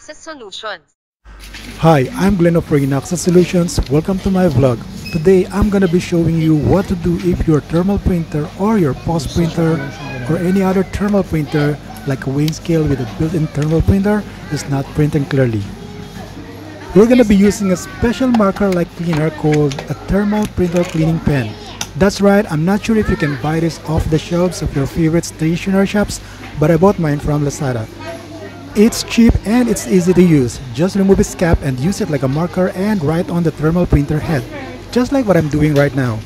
Access Solutions. Hi, I'm Glenn of Access Solutions. Welcome to my vlog. Today I'm gonna be showing you what to do if your thermal printer or your POS printer or any other thermal printer like a weighing scale with a built-in thermal printer is not printing clearly. We're gonna be using a special marker like cleaner called a thermal printer cleaning pen. That's right, I'm not sure if you can buy this off the shelves of your favorite stationery shops, but I bought mine from Lazada. It's cheap and it's easy to use. Just remove its cap and use it like a marker and write on the thermal printer head, just like what I'm doing right now.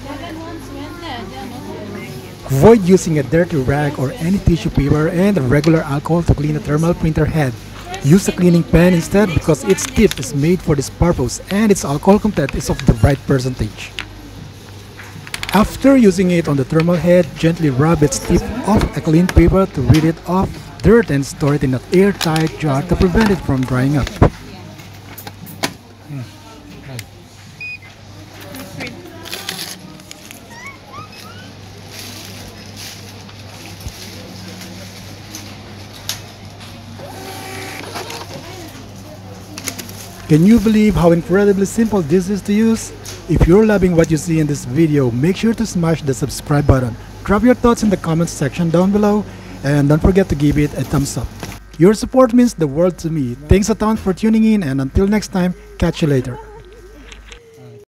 Avoid using a dirty rag or any tissue paper and regular alcohol to clean a thermal printer head. Use a cleaning pen instead because its tip is made for this purpose and its alcohol content is of the right percentage. After using it on the thermal head, gently rub its tip off a clean paper to rid it of dirt and store it in an airtight jar to prevent it from drying up. Can you believe how incredibly simple this is to use? If you're loving what you see in this video, make sure to smash the subscribe button. Drop your thoughts in the comments section down below and don't forget to give it a thumbs up. Your support means the world to me. Thanks a ton for tuning in and until next time, catch you later.